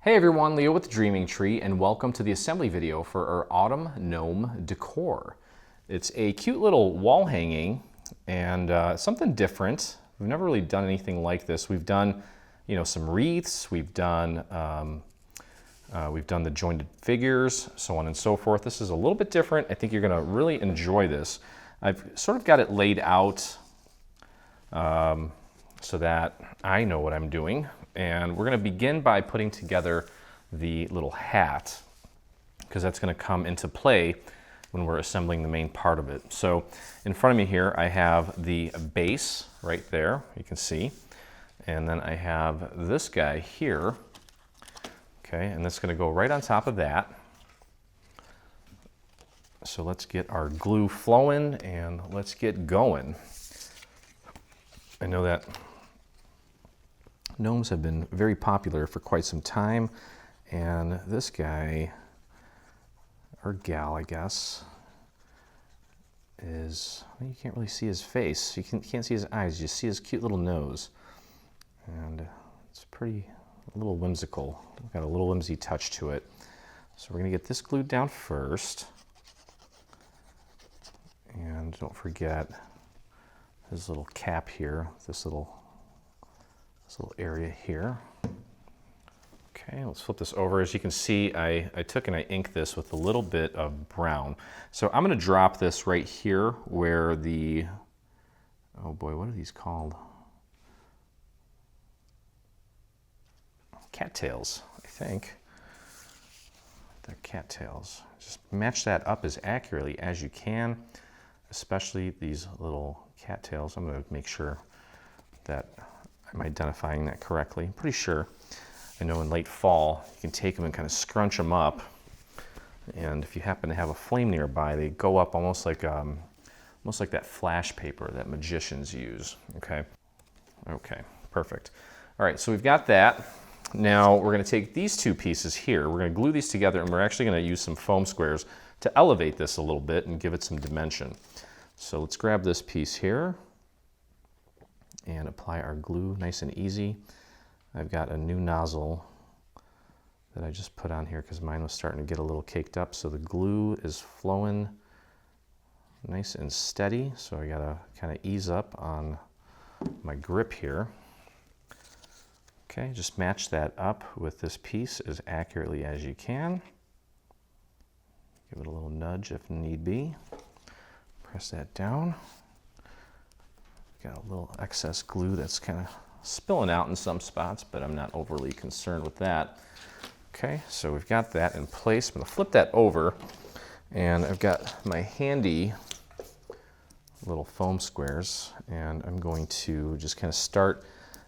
Hey everyone, Leo with the Dreaming Tree, and welcome to the assembly video for our Autumn Gnome Decor. It's a cute little wall hanging and something different. We've never really done anything like this. We've done, some wreaths. We've done the jointed figures, so on and so forth. This is a little bit different. I think you're going to really enjoy this. I've sort of got it laid out so that I know what I'm doing. And we're going to begin by putting together the little hat, because that's going to come into play when we're assembling the main part of it. So in front of me here, I have the base right there, you can see. And then I have this guy here. Okay, and that's going to go right on top of that. So let's get our glue flowing and let's get going. I know that gnomes have been very popular for quite some time, and this guy, or gal I guess, you can't really see his face. You can't see his eyes, you see his cute little nose. And it's a little whimsical. Got a little whimsy touch to it. So we're gonna get this glued down first. And don't forget his little cap here, this little area here. Okay, let's flip this over. As you can see, I took and I inked this with a little bit of brown. So I'm going to drop this right here where the, oh boy, what are these called? Cattails, I think. They're cattails. Just match that up as accurately as you can, especially these little cattails. I'm going to make sure that I'm identifying that correctly. I'm pretty sure. I know in late fall, you can take them and kind of scrunch them up. And if you happen to have a flame nearby, they go up almost like that flash paper that magicians use. Okay. Okay, perfect. All right, so we've got that. Now we're going to take these two pieces here. We're going to glue these together, and we're actually going to use some foam squares to elevate this a little bit and give it some dimension. So let's grab this piece here and apply our glue nice and easy. I've got a new nozzle that I just put on here because mine was starting to get a little caked up. So the glue is flowing nice and steady. So I gotta kind of ease up on my grip here. Okay, just match that up with this piece as accurately as you can. Give it a little nudge if need be. Press that down. Got a little excess glue that's kind of spilling out in some spots, but I'm not overly concerned with that. Okay, so we've got that in place. I'm going to flip that over, and I've got my handy little foam squares, and I'm going to just kind of start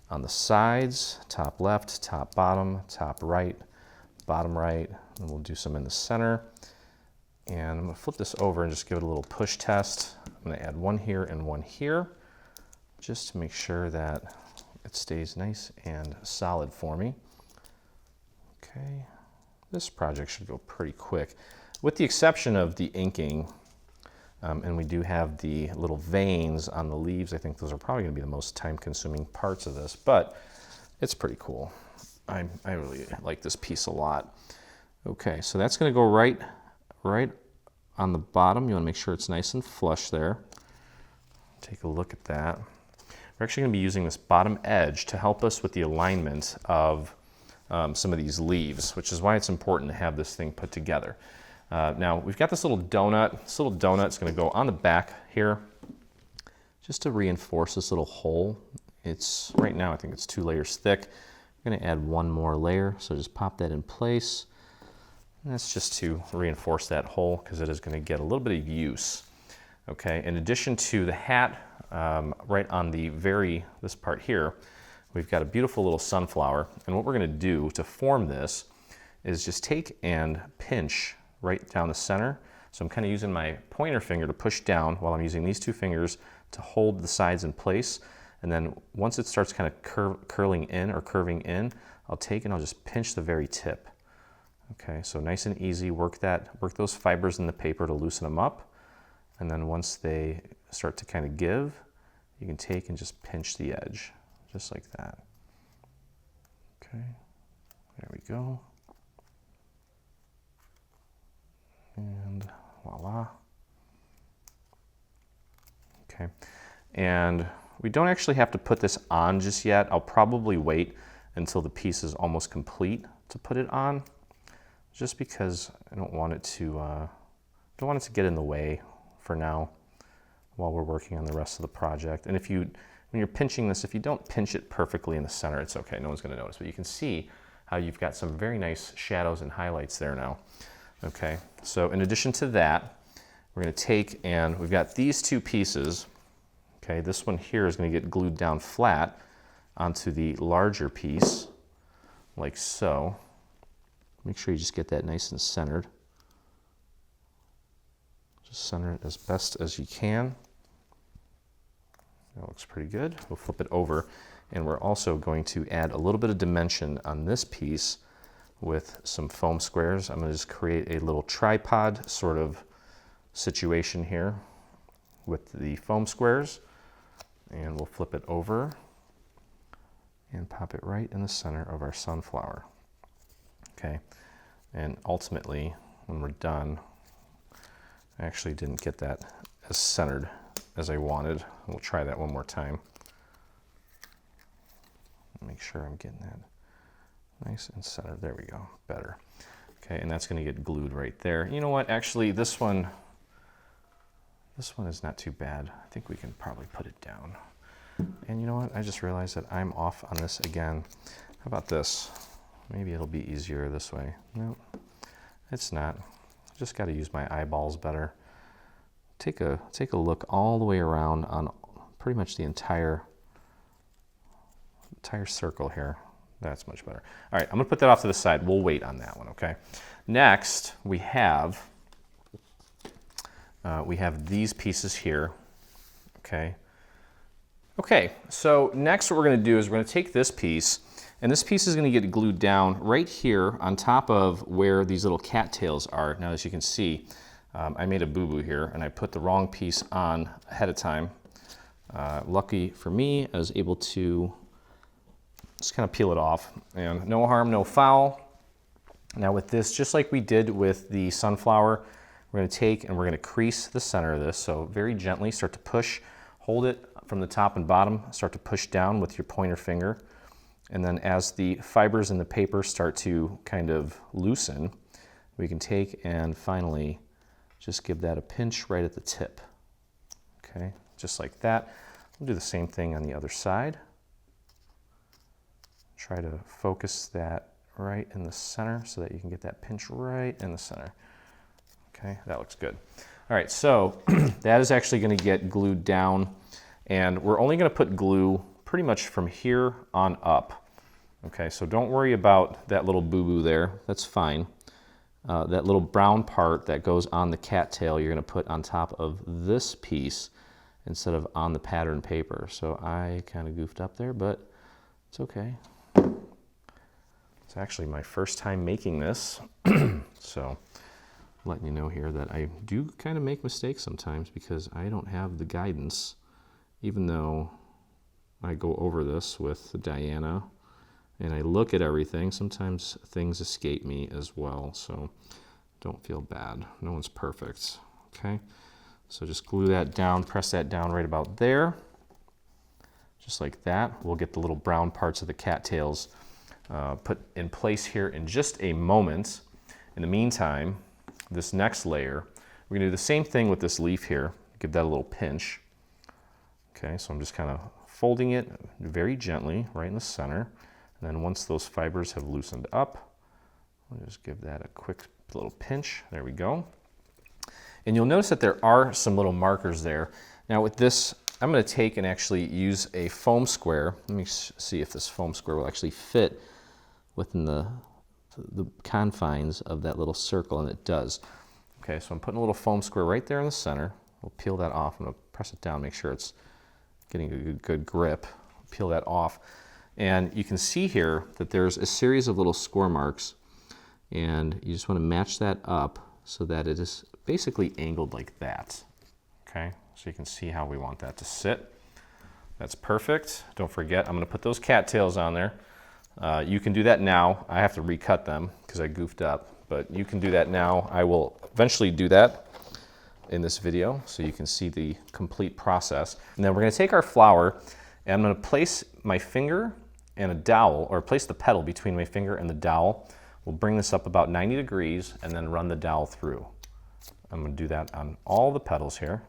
on the sides, top left, top right, bottom right, and we'll do some in the center. And I'm going to flip this over and just give it a little push test. I'm going to add one here and one here, just to make sure that it stays nice and solid for me. Okay, this project should go pretty quick, with the exception of the inking, and we do have the little veins on the leaves. I think those are probably going to be the most time-consuming parts of this, but it's pretty cool. I really like this piece a lot. Okay, so that's going to go right on the bottom. You want to make sure it's nice and flush there. Take a look at that. We're actually going to be using this bottom edge to help us with the alignment of some of these leaves, which is why it's important to have this thing put together. Now we've got this little donut. This little donut's going to go on the back here just to reinforce this little hole. It's right now I think it's 2 layers thick. I'm going to add one more layer, so just pop that in place. And that's just to reinforce that hole because it is going to get a little bit of use. Okay, in addition to the hat, right on this part here, we've got a beautiful little sunflower. And what we're going to do to form this is just take and pinch right down the center. So I'm kind of using my pointer finger to push down while I'm using these 2 fingers to hold the sides in place. And then once it starts kind of curling in or curving in, I'll take and I'll just pinch the very tip. Okay, so nice and easy. Work those fibers in the paper to loosen them up. And then once they start to kind of give, you can take and just pinch the edge, just like that. Okay, there we go. And voila. Okay, and we don't actually have to put this on just yet. I'll probably wait until the piece is almost complete to put it on, just because I don't want it to get in the way for now while we're working on the rest of the project. And when you're pinching this, if you don't pinch it perfectly in the center, it's okay, no one's gonna notice. But you can see how you've got some very nice shadows and highlights there now. Okay, so in addition to that, we're gonna take, and we've got these two pieces. Okay, this one here is gonna get glued down flat onto the larger piece, like so. Make sure you just get that nice and centered. Just center it as best as you can. That looks pretty good. We'll flip it over, and we're also going to add a little bit of dimension on this piece with some foam squares. I'm going to just create a little tripod sort of situation here with the foam squares, and we'll flip it over and pop it right in the center of our sunflower. Okay, and ultimately when we're done, I actually didn't get that as centered as I wanted. We'll try that one more time. Make sure I'm getting that nice and centered. There we go, better. Okay, and that's gonna get glued right there. You know what, actually this one is not too bad. I think we can probably put it down. And you know what, I just realized that I'm off on this again. How about this? Maybe it'll be easier this way. Nope, it's not. Just gotta use my eyeballs better. Take a look all the way around on pretty much the entire circle here. That's much better. All right, I'm gonna put that off to the side. We'll wait on that one, okay? Next, we have these pieces here, okay? Okay, so next what we're gonna do is we're gonna take this piece, and this piece is gonna get glued down right here on top of where these little cattails are. Now, as you can see, I made a boo-boo here, and I put the wrong piece on ahead of time. Lucky for me, I was able to just kind of peel it off, and no harm, no foul. Now with this, just like we did with the sunflower, we're gonna take and we're gonna crease the center of this. So very gently start to push, hold it from the top and bottom, start to push down with your pointer finger. And then as the fibers in the paper start to kind of loosen, we can take and finally just give that a pinch right at the tip. Okay, just like that. We'll do the same thing on the other side. Try to focus that right in the center so that you can get that pinch right in the center. Okay, that looks good. All right, so that is actually gonna get glued down, and we're only gonna put glue pretty much from here on up. Okay, so don't worry about that little boo-boo there, that's fine. That little brown part that goes on the cattail, you're gonna put on top of this piece instead of on the pattern paper. So I kind of goofed up there, but it's okay. It's actually my first time making this. So letting you know here that I do kind of make mistakes sometimes because I don't have the guidance, even though I go over this with Diana and I look at everything. Sometimes things escape me as well, so don't feel bad. No one's perfect, okay? So just glue that down, press that down right about there. Just like that. We'll get the little brown parts of the cattails put in place here in just a moment. In the meantime, this next layer, we're gonna do the same thing with this leaf here. Give that a little pinch. Okay, so I'm just kind of folding it very gently right in the center. And then once those fibers have loosened up, I'll just give that a quick little pinch. There we go. And you'll notice that there are some little markers there. Now with this, I'm going to take and actually use a foam square. Let me see if this foam square will actually fit within the confines of that little circle, and it does. Okay, so I'm putting a little foam square right there in the center. We'll peel that off. I'm going to press it down, make sure it's getting a good grip. Peel that off. And you can see here that there's a series of little score marks, and you just want to match that up so that it is basically angled like that. Okay, so you can see how we want that to sit. That's perfect. Don't forget, I'm going to put those cattails on there. You can do that now. I have to recut them because I goofed up, but you can do that now. I will eventually do that in this video so you can see the complete process. And then we're going to take our flower and I'm going to place my finger and a dowel, or place the petal between my finger and the dowel. We'll bring this up about 90 degrees and then run the dowel through. I'm going to do that on all the petals here.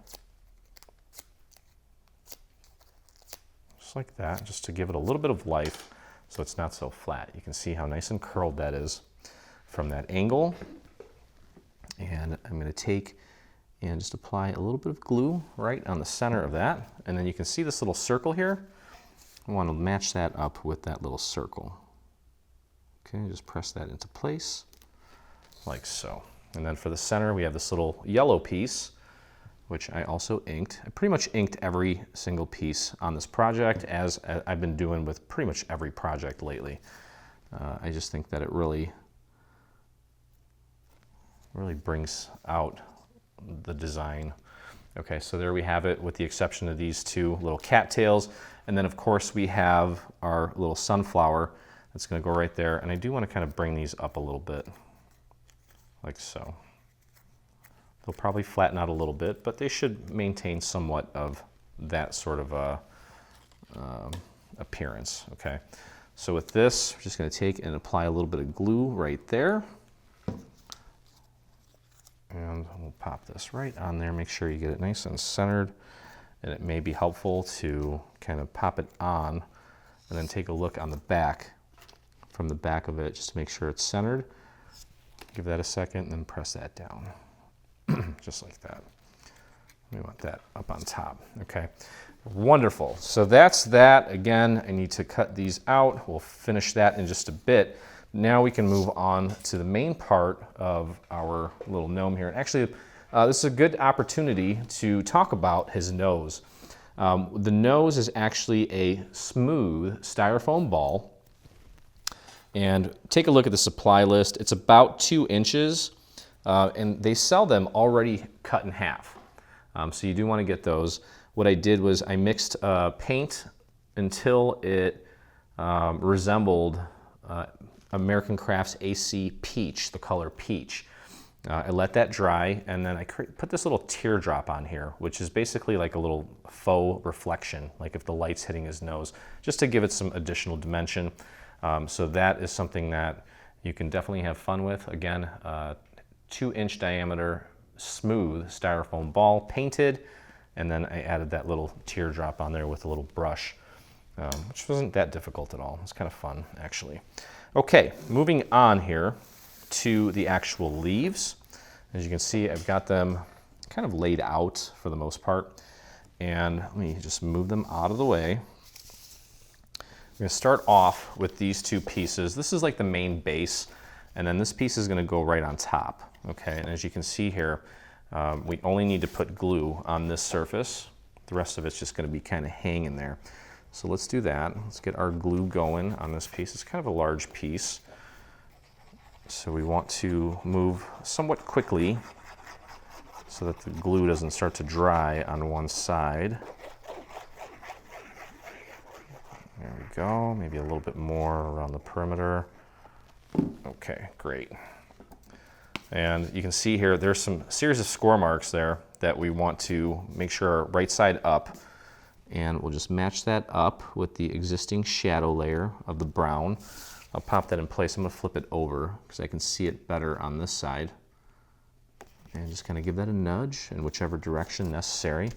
Just like that, just to give it a little bit of life so it's not so flat. You can see how nice and curled that is from that angle. And I'm going to take and just apply a little bit of glue right on the center of that. And then you can see this little circle here. I want to match that up with that little circle. Okay, just press that into place like so. And then for the center, we have this little yellow piece, which I also inked. I pretty much inked every single piece on this project, as I've been doing with pretty much every project lately. I just think that it really brings out the design. Okay, so there we have it, with the exception of these two little cattails. And then of course we have our little sunflower that's going to go right there. And I do want to kind of bring these up a little bit, like so. They'll probably flatten out a little bit, but they should maintain somewhat of that sort of appearance. Okay, so with this, we're just going to take and apply a little bit of glue right there. And we'll pop this right on there. Make sure you get it nice and centered. And it may be helpful to kind of pop it on and then take a look on the back, from the back of it, just to make sure it's centered. Give that a second and then press that down. Just like that. We want that up on top. Okay, wonderful. So that's that. Again, I need to cut these out. We'll finish that in just a bit. Now we can move on to the main part of our little gnome here. Actually, this is a good opportunity to talk about his nose. The nose is actually a smooth styrofoam ball. And take a look at the supply list. It's about 2 inches, and they sell them already cut in half. So you do want to get those. What I did was I mixed paint until it resembled American Crafts AC Peach, the color peach. I let that dry, and then I put this little teardrop on here, which is basically like a little faux reflection, like if the light's hitting his nose, just to give it some additional dimension. So that is something that you can definitely have fun with. Again, 2-inch diameter smooth styrofoam ball, painted, and then I added that little teardrop on there with a little brush, which wasn't that difficult at all. It's kind of fun, actually. Okay, moving on here to the actual leaves. As you can see, I've got them kind of laid out for the most part. And let me just move them out of the way. I'm going to start off with these 2 pieces. This is like the main base, and then this piece is going to go right on top. Okay, and as you can see here, we only need to put glue on this surface. The rest of it's just going to be kind of hanging there. So let's do that. Let's get our glue going on this piece. It's kind of a large piece, so we want to move somewhat quickly so that the glue doesn't start to dry on one side. There we go. Maybe a little bit more around the perimeter. Okay, great. And you can see here, there's some series of score marks there that we want to make sure are right side up. And we'll just match that up with the existing shadow layer of the brown. I'll pop that in place. I'm going to flip it over because I can see it better on this side. And just kind of give that a nudge in whichever direction necessary.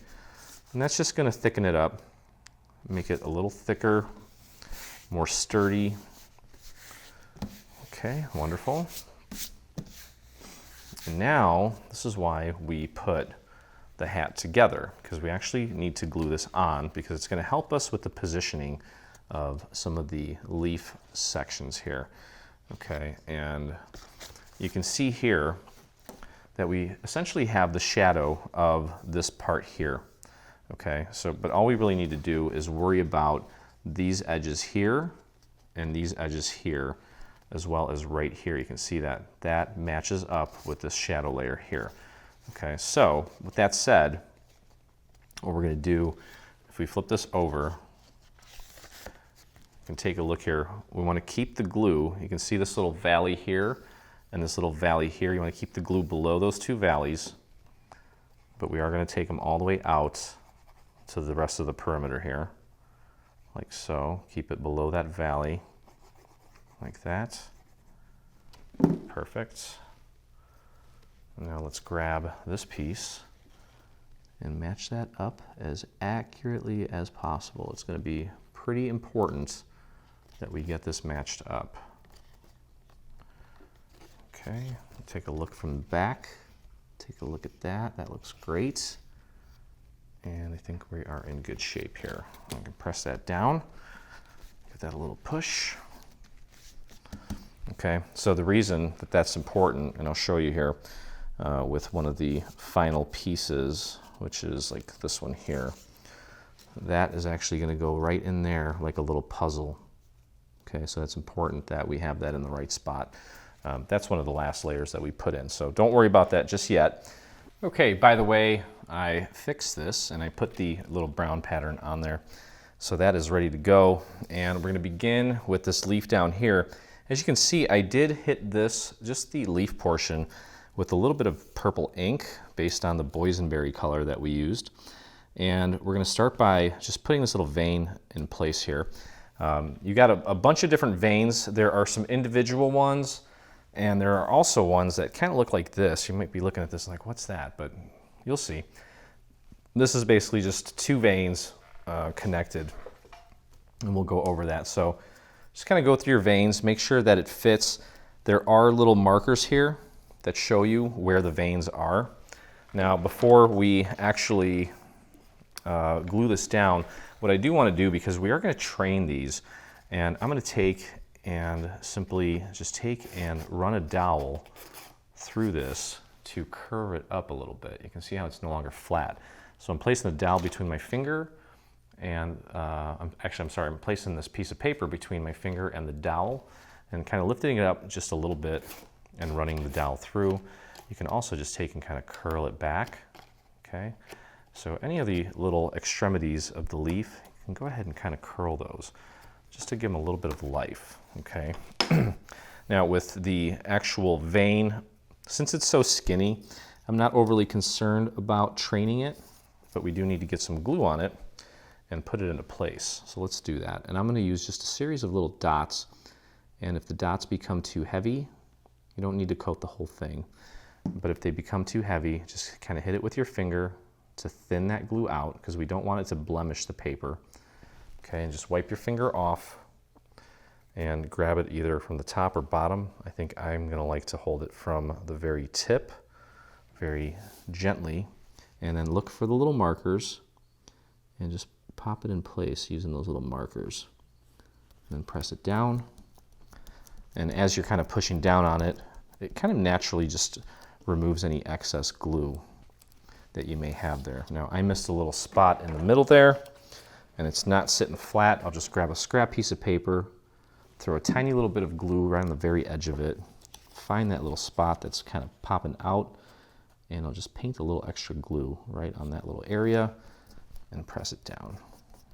And that's just going to thicken it up, make it a little thicker, more sturdy. Okay, wonderful. And now, this is why we put the hat together, because we actually need to glue this on, because it's going to help us with the positioning of some of the leaf sections here. Okay, and you can see here that we essentially have the shadow of this part here. Okay, so but all we really need to do is worry about these edges here and these edges here, as well as right here. You can see that that matches up with this shadow layer here. Okay, so with that said, what we're going to do, if we flip this over, You can take a look here. We want to keep the glue. You can see this little valley here and this little valley here. You want to keep the glue below those two valleys, but we are going to take them all the way out to the rest of the perimeter here, like so. Keep it below that valley, like that. Perfect. Now let's grab this piece and match that up as accurately as possible. It's going to be pretty important that we get this matched up. Okay, take a look from the back. Take a look at that. That looks great. And I think we are in good shape here. I can press that down. Give that a little push. Okay, so the reason that that's important, and I'll show you here with one of the final pieces, which is like this one here. That is actually going to go right in there like a little puzzle. Okay, so it's important that we have that in the right spot. That's one of the last layers that we put in, so don't worry about that just yet. Okay, by the way, I fixed this and I put the little brown pattern on there. So that is ready to go, and we're going to begin with this leaf down here. As you can see, I did hit this, just the leaf portion, with a little bit of purple ink based on the boysenberry color that we used. And we're going to start by just putting this little vein in place here. You got a bunch of different veins. There are some individual ones, and there are also ones that kind of look like this. You might be looking at this like, what's that? But you'll see. This is basically just two veins connected, and we'll go over that. So just kind of go through your veins, make sure that it fits. There are little markers here that show you where the veins are. Now, before we actually glue this down, what I do want to do, because we are going to train these, and I'm going to take and simply just take and run a dowel through this to curve it up a little bit. You can see how it's no longer flat. So I'm placing the dowel between my finger and, I'm placing this piece of paper between my finger and the dowel and kind of lifting it up just a little bit and running the dowel through. You can also just take and kind of curl it back, okay? So any of the little extremities of the leaf, you can go ahead and kind of curl those just to give them a little bit of life, okay? Now with the actual vein, since it's so skinny, I'm not overly concerned about training it, but we do need to get some glue on it and put it into place. So let's do that. And I'm going to use just a series of little dots, and if the dots become too heavy, you don't need to coat the whole thing. But if they become too heavy, just kind of hit it with your finger to thin that glue out, because we don't want it to blemish the paper. Okay, and just wipe your finger off and grab it either from the top or bottom. I think I'm going to like to hold it from the very tip, very gently, and then look for the little markers and just pop it in place using those little markers. And then press it down. And as you're kind of pushing down on it, it kind of naturally just removes any excess glue that you may have there. Now, I missed a little spot in the middle there, and it's not sitting flat. I'll just grab a scrap piece of paper, throw a tiny little bit of glue right on the very edge of it, find that little spot that's kind of popping out, and I'll just paint a little extra glue right on that little area and press it down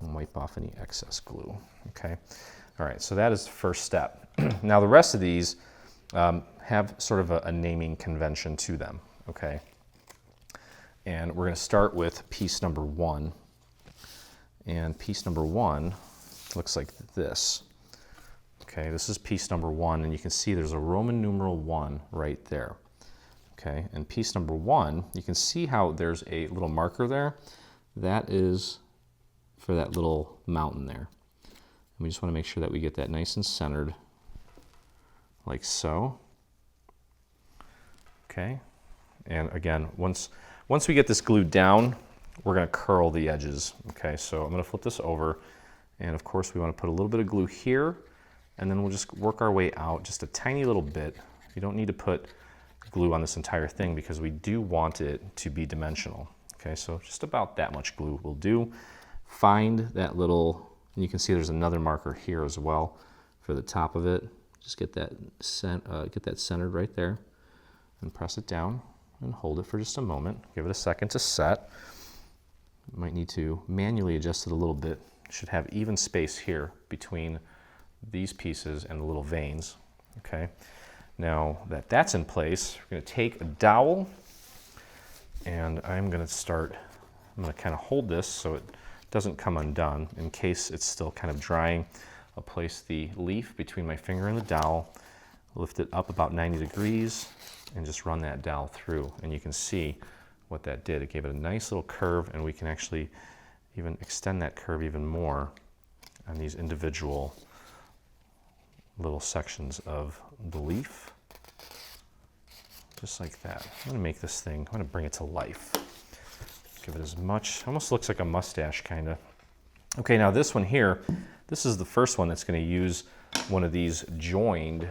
and wipe off any excess glue, okay? All right, so that is the first step. Now the rest of these have sort of a naming convention to them, okay? And we're gonna start with piece number 1. And piece number 1 looks like this. Okay, this is piece number 1, and you can see there's a Roman numeral 1 right there. Okay, and piece number 1, you can see how there's a little marker there. That is for that little mountain there. And we just want to make sure that we get that nice and centered, like so. Okay, and again, once we get this glued down, we're going to curl the edges. Okay, so I'm going to flip this over, and of course we want to put a little bit of glue here, and then we'll just work our way out just a tiny little bit. You don't need to put glue on this entire thing because we do want it to be dimensional. Okay, so just about that much glue will do. Find that little, and you can see there's another marker here as well for the top of it. Just get that centered right there and press it down and hold it for just a moment. Give it a second to set. You might need to manually adjust it a little bit. You should have even space here between these pieces and the little veins, okay? Now that that's in place, we're gonna take a dowel and I'm gonna kind of hold this so it doesn't come undone. In case it's still kind of drying, I'll place the leaf between my finger and the dowel, lift it up about 90 degrees, and just run that dowel through. And you can see what that did. It gave it a nice little curve, and we can actually even extend that curve even more on these individual little sections of the leaf. Just like that. I'm gonna make this thing, I'm gonna bring it to life. Give it as much, almost looks like a mustache kind of. Okay, now this one here, this is the first one that's going to use one of these joined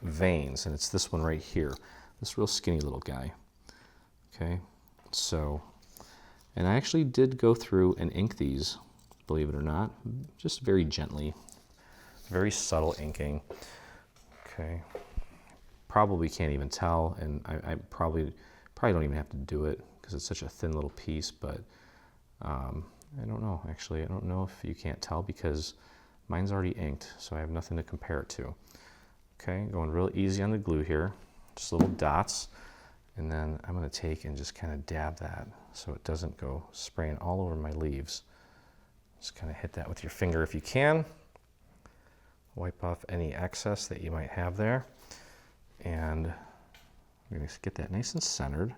veins, and it's this one right here, this real skinny little guy. Okay, so, and I actually did go through and ink these, believe it or not, just very gently, very subtle inking. Okay, probably can't even tell, and I probably don't even have to do it because it's such a thin little piece, but I don't know, actually. I don't know if you can't tell because mine's already inked, so I have nothing to compare it to. Okay, going real easy on the glue here, just little dots, and then I'm gonna take and just kind of dab that so it doesn't go spraying all over my leaves. Just kind of hit that with your finger if you can. Wipe off any excess that you might have there. And I'm gonna get that nice and centered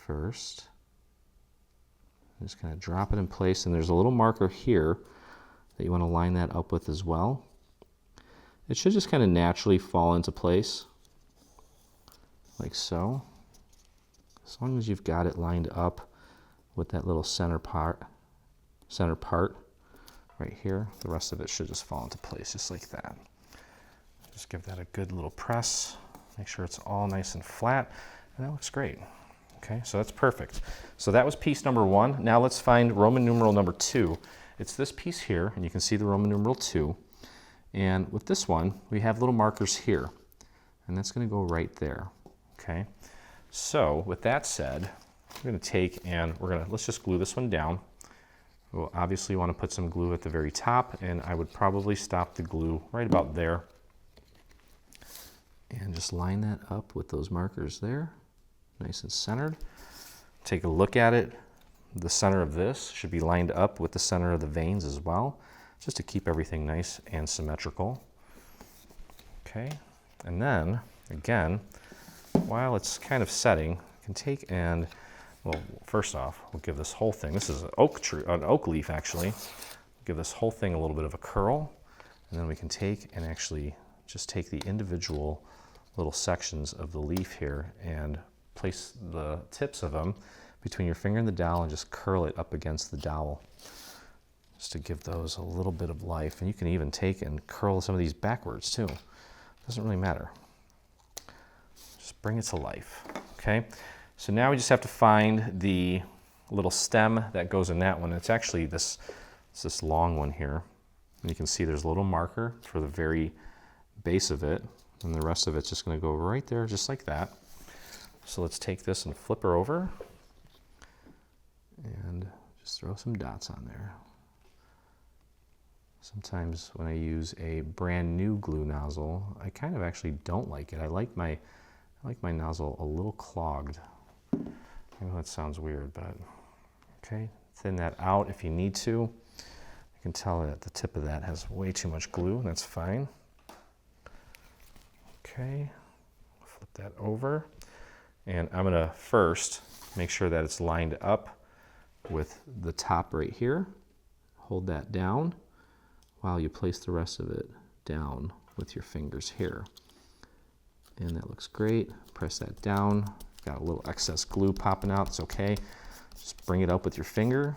first. Just kind of drop it in place, and there's a little marker here that you want to line that up with as well. It should just kind of naturally fall into place, like so. As long as you've got it lined up with that little center part right here, the rest of it should just fall into place just like that. Just give that a good little press, make sure it's all nice and flat, and that looks great. Okay, so that's perfect. So that was piece number 1. Now let's find Roman numeral number 2. It's this piece here, and you can see the Roman numeral 2. And with this one, we have little markers here, and that's going to go right there. Okay, so with that said, we're going to take and let's just glue this one down. We'll obviously want to put some glue at the very top, and I would probably stop the glue right about there. And just line that up with those markers there. Nice and centered. Take a look at it. The center of this should be lined up with the center of the veins as well, just to keep everything nice and symmetrical. Okay, and then again, while it's kind of setting, you can take and, well, first off, we'll give this whole thing, this is an oak leaf actually, give this whole thing a little bit of a curl, and then we can take and actually just take the individual little sections of the leaf here and place the tips of them between your finger and the dowel and just curl it up against the dowel just to give those a little bit of life. And you can even take and curl some of these backwards too. Doesn't really matter. Just bring it to life. Okay, so now we just have to find the little stem that goes in that one. It's actually this long one here, and you can see there's a little marker for the very base of it, and the rest of it's just going to go right there just like that. So let's take this and flip her over and just throw some dots on there. Sometimes when I use a brand new glue nozzle, I kind of actually don't like it. I like my nozzle a little clogged. I know that sounds weird, but okay, thin that out if you need to. You can tell that the tip of that has way too much glue, and that's fine. Okay, flip that over. And I'm gonna first make sure that it's lined up with the top right here. Hold that down while you place the rest of it down with your fingers here. And that looks great. Press that down. Got a little excess glue popping out, it's okay. Just bring it up with your finger.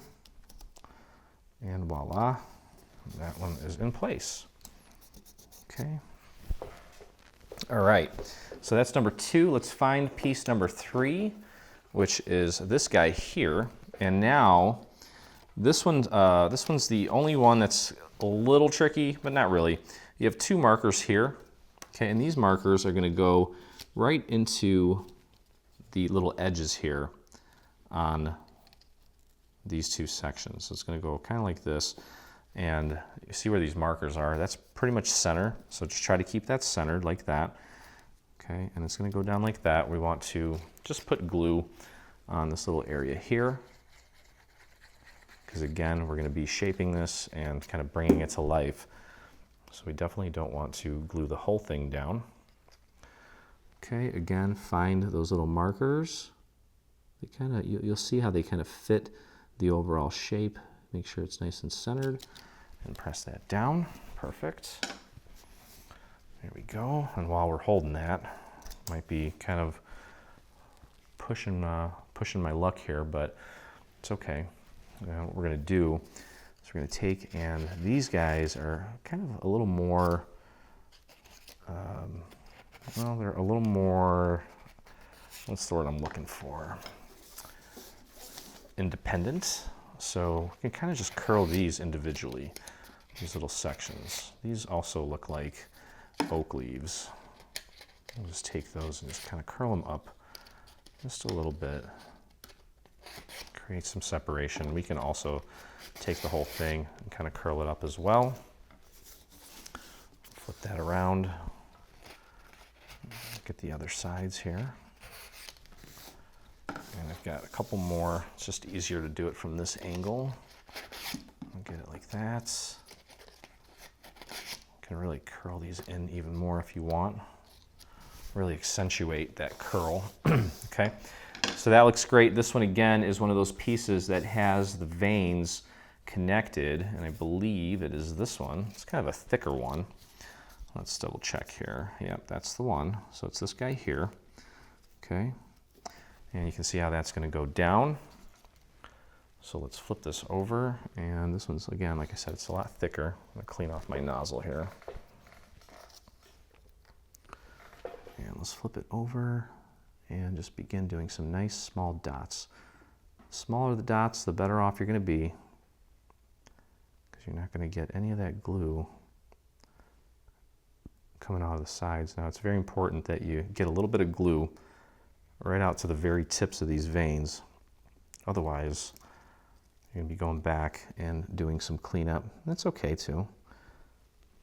And voila, that one is in place. Okay. All right, so that's number 2. Let's find piece number 3, which is this guy here. And now this one's the only one that's a little tricky, but not really. You have 2 markers here, okay, and these markers are going to go right into the little edges here on these 2 sections. So it's going to go kind of like this, And you see where these markers are? That's pretty much center. So just try to keep that centered like that. Okay, and it's going to go down like that. We want to just put glue on this little area here, because again, we're going to be shaping this and kind of bringing it to life. So we definitely don't want to glue the whole thing down. Okay, again, find those little markers. They kind of, you'll see how they kind of fit the overall shape. Make sure it's nice and centered, and press that down. Perfect. There we go. And while we're holding that, might be kind of pushing my luck here, but it's okay. What we're going to do is we're going to take, and these guys are kind of a little more, well, they're a little more, what's the word I'm looking for? Independent. So we can kind of just curl these individually, these little sections. These also look like oak leaves. We'll just take those and just kind of curl them up just a little bit. Create some separation. We can also take the whole thing and kind of curl it up as well. Flip that around. Get the other sides here. And I've got a couple more. It's just easier to do it from this angle. I'll get it like that. You can really curl these in even more if you want. Really accentuate that curl. Okay, so that looks great. This one again is one of those pieces that has the veins connected, and I believe it is this one. It's kind of a thicker one. Let's double check here. Yep, that's the one. So it's this guy here. Okay, and you can see how that's going to go down. So let's flip this over, and this one's, again, like I said, it's a lot thicker. I'm going to clean off my nozzle here. And let's flip it over and just begin doing some nice small dots. The smaller the dots, the better off you're going to be, because you're not going to get any of that glue coming out of the sides. Now, it's very important that you get a little bit of glue right out to the very tips of these veins. Otherwise, you're going to be going back and doing some cleanup. That's okay too.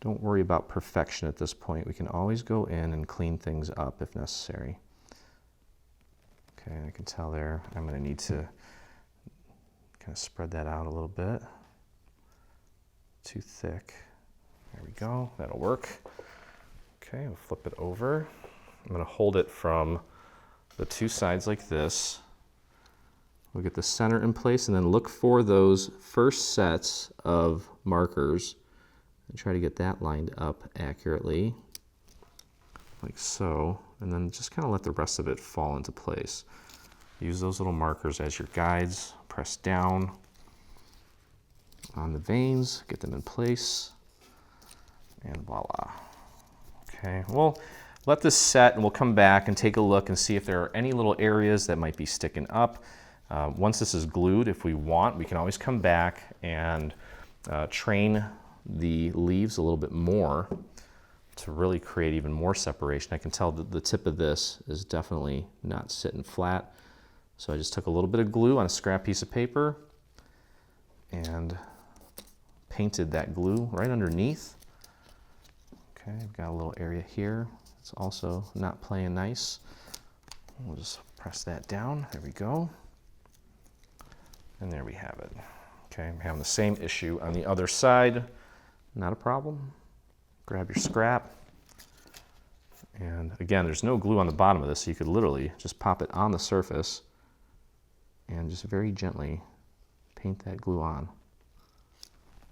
Don't worry about perfection at this point. We can always go in and clean things up if necessary. Okay, I can tell there I'm going to need to kind of spread that out a little bit. Too thick. There we go. That'll work. Okay, we'll flip it over. I'm going to hold it from the two sides like this. We'll get the center in place, and then look for those first sets of markers and try to get that lined up accurately, like so, and then just kind of let the rest of it fall into place. Use those little markers as your guides. Press down on the veins, get them in place, and voila. Okay, well, let this set, and we'll come back and take a look and see if there are any little areas that might be sticking up. Once this is glued, if we want, we can always come back and train the leaves a little bit more to really create even more separation. I can tell that the tip of this is definitely not sitting flat. So I just took a little bit of glue on a scrap piece of paper and painted that glue right underneath. Okay, I've got a little area here. It's also not playing nice. We'll just press that down. There we go. And there we have it. Okay, I'm having the same issue on the other side. Not a problem. Grab your scrap. And again, there's no glue on the bottom of this, so you could literally just pop it on the surface and just very gently paint that glue on.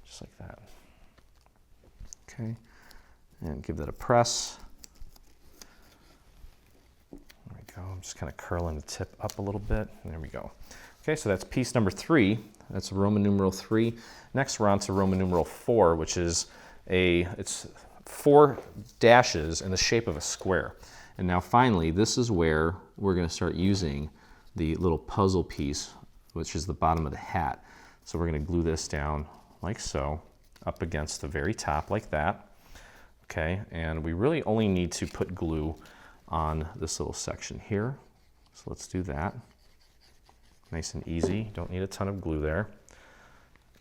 Just like that. Okay, and give that a press. There we go. I'm just kind of curling the tip up a little bit, and there we go. Okay, so that's piece number 3. That's Roman numeral 3. Next, we're on to Roman numeral 4, which is it's 4 dashes in the shape of a square. And now finally, this is where we're going to start using the little puzzle piece, which is the bottom of the hat. So we're going to glue this down like so, up against the very top like that. Okay, and we really only need to put glue on this little section here. So let's do that. Nice and easy, don't need a ton of glue there.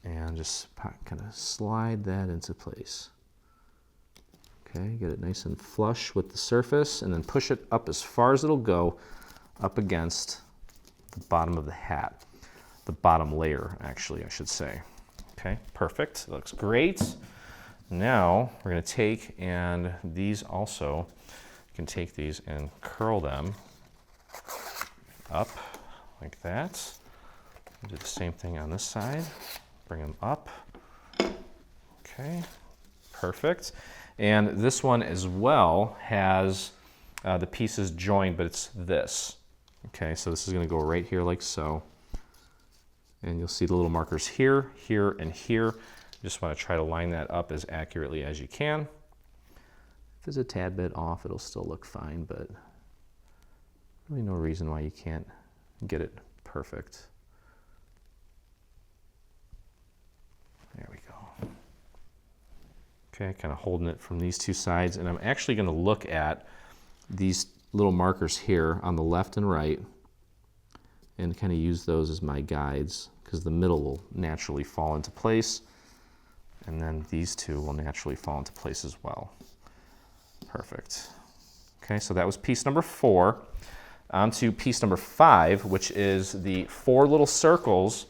and just kind of slide that into place. Okay, get it nice and flush with the surface, and then push it up as far as it'll go up against the bottom of the hat. The bottom layer, actually, I should say. Okay, perfect. That looks great. Now we're going to take, and these also, you can take these and curl them up like that. Do the same thing on this side. Bring them up. Okay, perfect. And this one as well has the pieces joined, but it's this. Okay, so this is going to go right here like so. And you'll see the little markers here, here, and here. You just want to try to line that up as accurately as you can. If it's a tad bit off, it'll still look fine, but really no reason why you can't get it perfect. There we go. Okay, kind of holding it from these two sides, and I'm actually going to look at these little markers here on the left and right and kind of use those as my guides, because the middle will naturally fall into place, and then these two will naturally fall into place as well. Perfect. Okay, so that was piece number 4. On to piece number 5, which is the 4 little circles,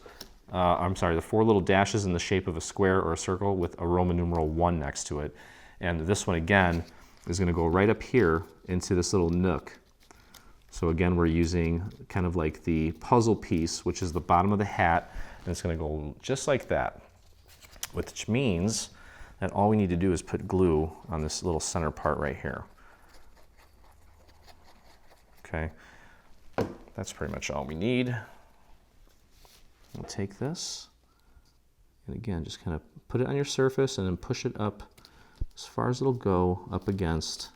the 4 little dashes in the shape of a square or a circle with a Roman numeral 1 next to it. And this one again is going to go right up here into this little nook. So again, we're using kind of like the puzzle piece, which is the bottom of the hat, and it's going to go just like that, which means that all we need to do is put glue on this little center part right here. Okay, that's pretty much all we need. We'll take this, and again, just kind of put it on your surface and then push it up as far as it'll go up against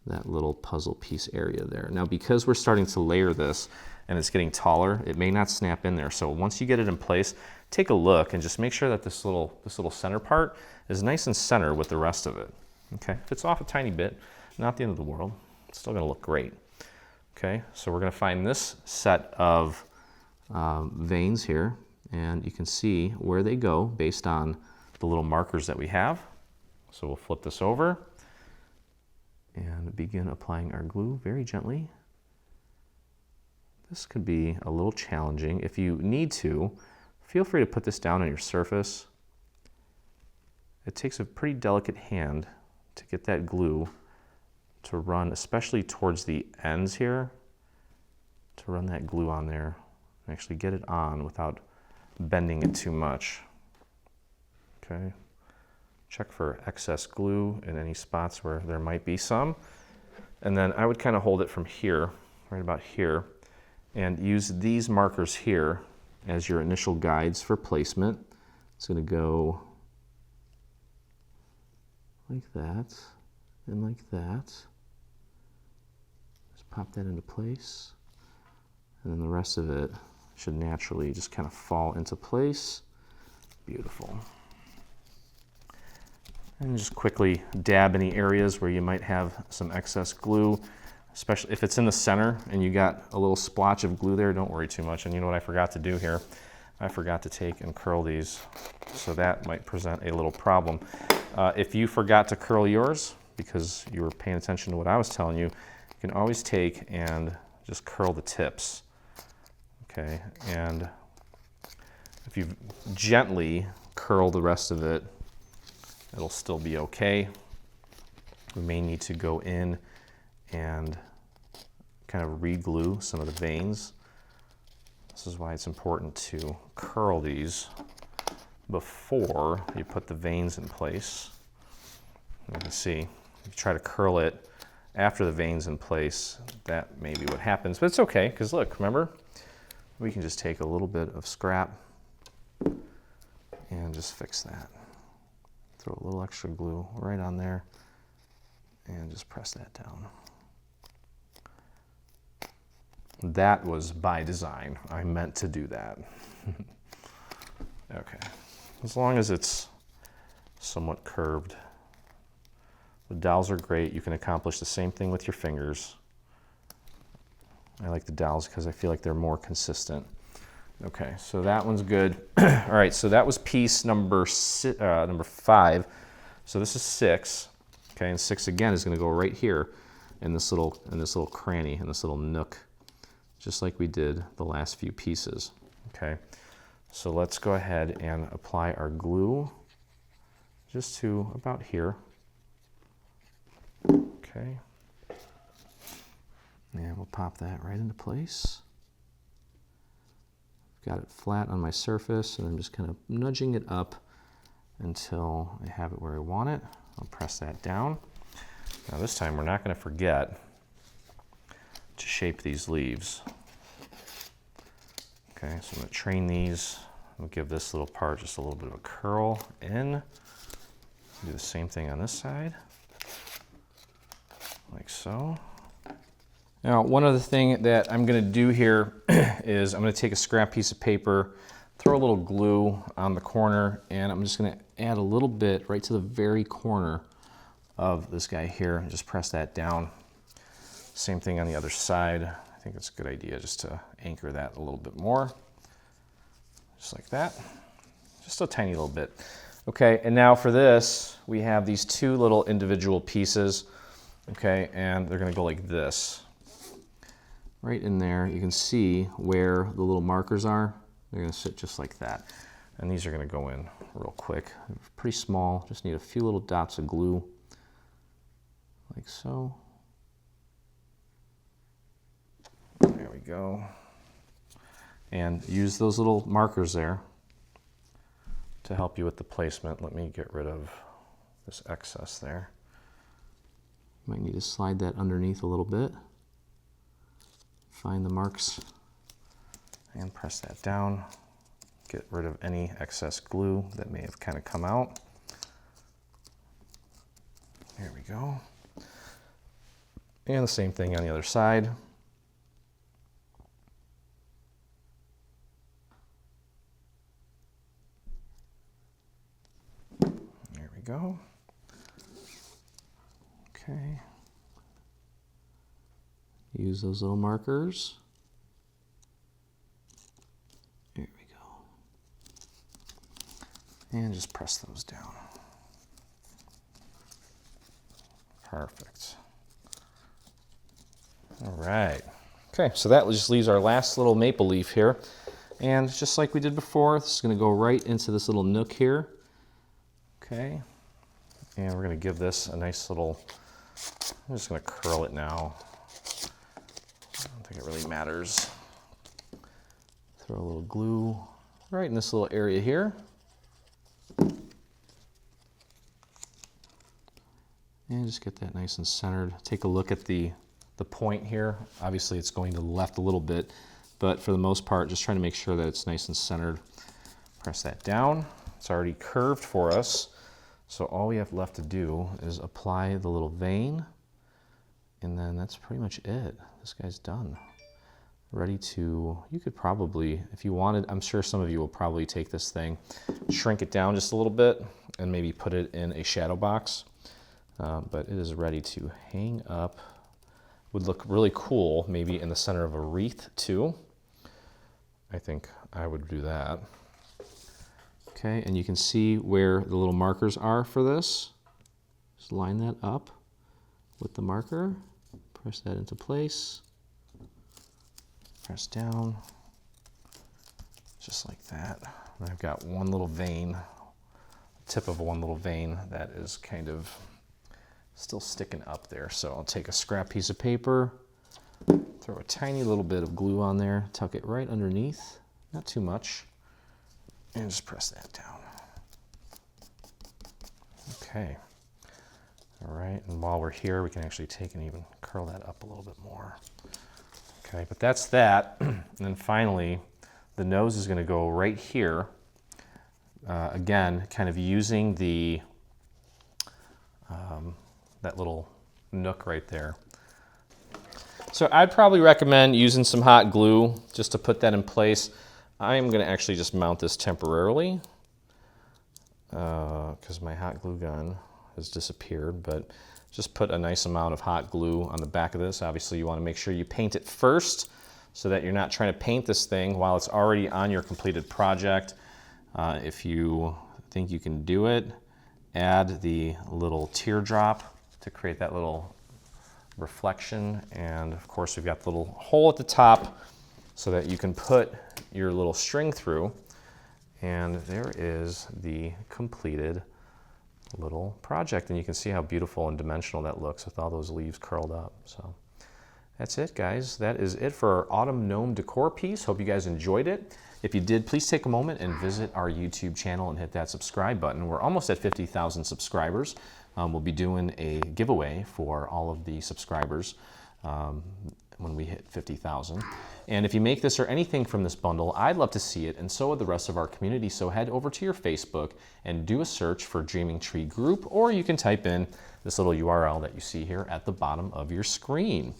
that little puzzle piece area there. Now, because we're starting to layer this and it's getting taller, it may not snap in there. So once you get it in place, take a look and just make sure that this little center part is nice and center with the rest of it. Okay, if it's off a tiny bit, not the end of the world. It's still going to look great. Okay, so we're going to find this set of veins here, and you can see where they go based on the little markers that we have. So we'll flip this over and begin applying our glue very gently. This could be a little challenging. If you need to, feel free to put this down on your surface. It takes a pretty delicate hand to get that glue to run, especially towards the ends here, to run that glue on there and actually get it on without bending it too much. Okay. Check for excess glue in any spots where there might be some. And then I would kind of hold it from here, right about here, and use these markers here as your initial guides for placement. It's going to go like that and like that. Just pop that into place. And then the rest of it should naturally just kind of fall into place. Beautiful. And just quickly dab any areas where you might have some excess glue, especially if it's in the center and you got a little splotch of glue there. Don't worry too much. And you know what I forgot to do here? I forgot to take and curl these, so that might present a little problem. If you forgot to curl yours because you were paying attention to what I was telling you, you can always take and just curl the tips. Okay, and if you gently curl the rest of it, it'll still be okay. We may need to go in and kind of re-glue some of the veins. This is why it's important to curl these before you put the veins in place. You can see, if you try to curl it after the veins in place, that may be what happens, but it's okay, because look, remember, we can just take a little bit of scrap and just fix that. Throw a little extra glue right on there and just press that down. That was by design. I meant to do that. Okay, as long as it's somewhat curved. The dowels are great. You can accomplish the same thing with your fingers. I like the dowels because I feel like they're more consistent. Okay, so that one's good. All right, so that was piece number 5. So this is 6. Okay, and 6 again is going to go right here in this little cranny, in this little nook, just like we did the last few pieces. Okay, so let's go ahead and apply our glue just to about here. Okay, and we'll pop that right into place. Got it flat on my surface, and I'm just kind of nudging it up until I have it where I want it. I'll press that down. Now this time we're not going to forget to shape these leaves. Okay, so I'm going to train these. I'll give this little part just a little bit of a curl in. Do the same thing on this side, like so. Now, one other thing that I'm going to do here is I'm going to take a scrap piece of paper, throw a little glue on the corner, and I'm just going to add a little bit right to the very corner of this guy here, and just press that down. Same thing on the other side. I think it's a good idea just to anchor that a little bit more. Just like that. Just a tiny little bit. Okay, and now for this, we have these 2 little individual pieces, okay, and they're going to go like this. Right in there, you can see where the little markers are. They're going to sit just like that. And these are going to go in real quick. Pretty small, just need a few little dots of glue, like so. There we go. And use those little markers there to help you with the placement. Let me get rid of this excess there. You might need to slide that underneath a little bit. Find the marks and press that down. Get rid of any excess glue that may have kind of come out. There we go. And the same thing on the other side. There we go. Okay. Use those little markers. There we go. And just press those down. Perfect. All right. Okay, so that just leaves our last little maple leaf here. And just like we did before, this is going to go right into this little nook here. Okay. And we're going to give this a nice little, I'm just going to curl it now. I don't think it really matters. Throw a little glue right in this little area here. And just get that nice and centered. Take a look at the point here. Obviously it's going to the left a little bit, but for the most part, just trying to make sure that it's nice and centered. Press that down. It's already curved for us. So all we have left to do is apply the little vein, and then that's pretty much it. This guy's done. Ready to, you could probably, if you wanted, I'm sure some of you will probably take this thing, shrink it down just a little bit, and maybe put it in a shadow box. But it is ready to hang up. Would look really cool, maybe in the center of a wreath too. I think I would do that. Okay, and you can see where the little markers are for this. Just line that up with the marker. Press that into place. Press down, just like that. And I've got one little vein, tip of one little vein that is kind of still sticking up there. So I'll take a scrap piece of paper, throw a tiny little bit of glue on there, tuck it right underneath, not too much, and just press that down. Okay. All right, and while we're here, we can actually take and even curl that up a little bit more. Okay, but that's that. And then finally, the nose is going to go right here. Again, kind of using the that little nook right there. So I'd probably recommend using some hot glue just to put that in place. I'm going to actually just mount this temporarily because my hot glue gun has disappeared, but just put a nice amount of hot glue on the back of this. Obviously you want to make sure you paint it first so that you're not trying to paint this thing while it's already on your completed project. If you think you can do it, add the little teardrop to create that little reflection. And of course, we've got the little hole at the top so that you can put your little string through. And there is the completed little project. And you can see how beautiful and dimensional that looks with all those leaves curled up. So that's it, guys. That is it for our autumn gnome decor piece. Hope you guys enjoyed it. If you did, please take a moment and visit our YouTube channel and hit that subscribe button. We're almost at 50,000 subscribers. We'll be doing a giveaway for all of the subscribers when we hit 50,000. And if you make this or anything from this bundle, I'd love to see it, and so would the rest of our community. So head over to your Facebook and do a search for Dreaming Tree Group, or you can type in this little URL that you see here at the bottom of your screen.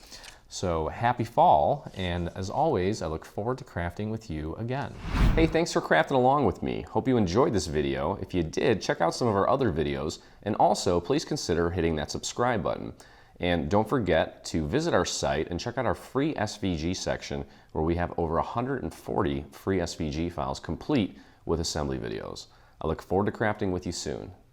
So happy fall, and as always, I look forward to crafting with you again. Hey, thanks for crafting along with me. Hope you enjoyed this video. If you did, check out some of our other videos, and also please consider hitting that subscribe button. And don't forget to visit our site and check out our free SVG section, where we have over 140 free SVG files complete with assembly videos. I look forward to crafting with you soon.